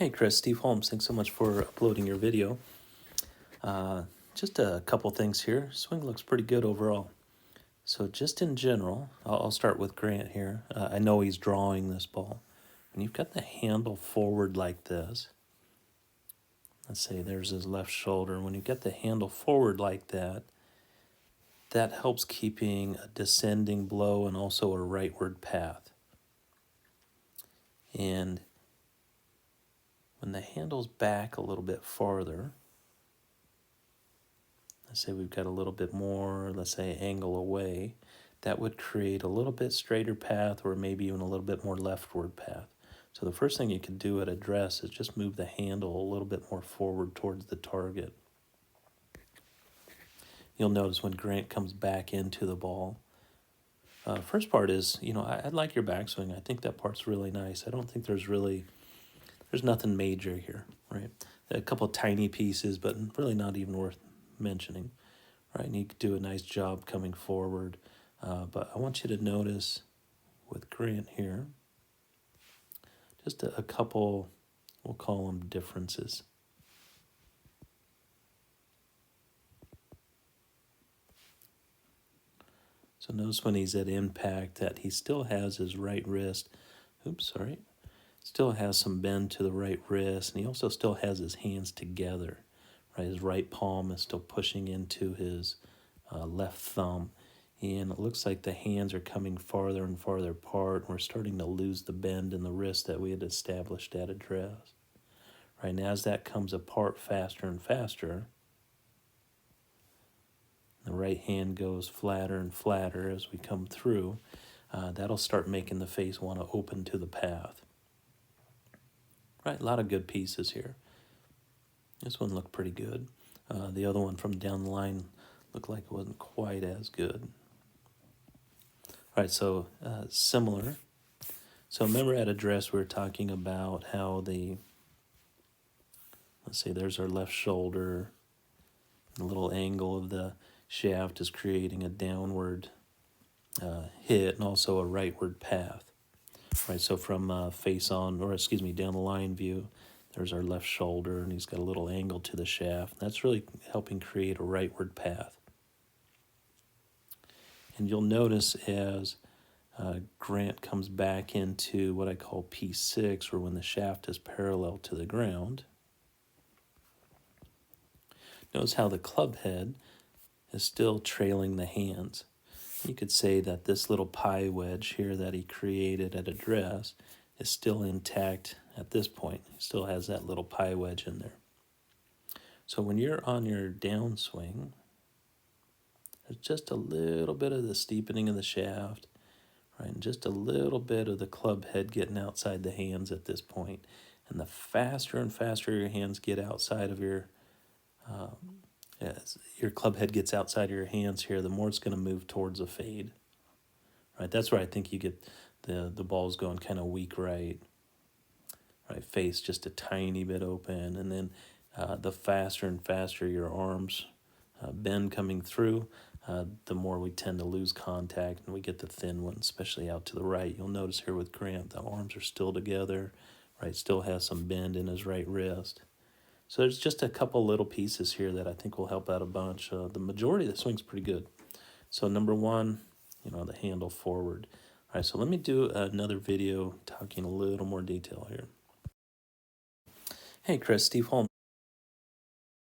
Hey Chris, Steve Holmes, thanks so much for uploading your video. Just a couple things here. Swing looks pretty good overall. So just in general, I'll start with Grant here. I know he's drawing this ball. When you've got the handle forward like this, let's say there's his left shoulder. When you get the handle forward like that, that helps keeping a descending blow and also a rightward path. And when the handle's back a little bit farther, let's say we've got a little bit more, let's say, angle away, that would create a little bit straighter path or maybe even a little bit more leftward path. So the first thing you can do at address is just move the handle a little bit more forward towards the target. You'll notice when Grant comes back into the ball. First part is, I like your backswing. I think that part's really nice. I don't think there's nothing major here, right? A couple tiny pieces, but really not even worth mentioning, right? And you could do a nice job coming forward. But I want you to notice with Grant here, just a couple, we'll call them differences. So notice when he's at impact that he still has his right wrist, still has some bend to the right wrist, and he also still has his hands together, right? His right palm is still pushing into his left thumb, and it looks like the hands are coming farther and farther apart, and we're starting to lose the bend in the wrist that we had established at address. Right, and as that comes apart faster and faster, the right hand goes flatter and flatter as we come through, that'll start making the face want to open to the path. Right, a lot of good pieces here. This one looked pretty good. The other one from down the line looked like it wasn't quite as good. All right, so similar. So remember at address we were talking about how let's say there's our left shoulder. The little angle of the shaft is creating a downward hit and also a rightward path. Right, so from down the line view, there's our left shoulder, and he's got a little angle to the shaft. That's really helping create a rightward path. And you'll notice as Grant comes back into what I call P6, or when the shaft is parallel to the ground, notice how the club head is still trailing the hands. You could say that this little pie wedge here that he created at address is still intact at this point. He still has that little pie wedge in there. So when you're on your downswing, there's just a little bit of the steepening of the shaft, right, and just a little bit of the club head getting outside the hands at this point. And the faster and faster your hands get outside of as your club head gets outside of your hands here, the more it's going to move towards a fade. Right, that's where I think you get the ball's going kind of weak right, face just a tiny bit open, and then the faster and faster your arms bend coming through, the more we tend to lose contact and we get the thin one, especially out to the right. You'll notice here with Grant, the arms are still together, right, still has some bend in his right wrist. So there's just a couple little pieces here that I think will help out a bunch. The majority of the swing's pretty good. So number one, the handle forward. All right, so let me do another video talking a little more detail here. Hey Chris, Steve Holmes.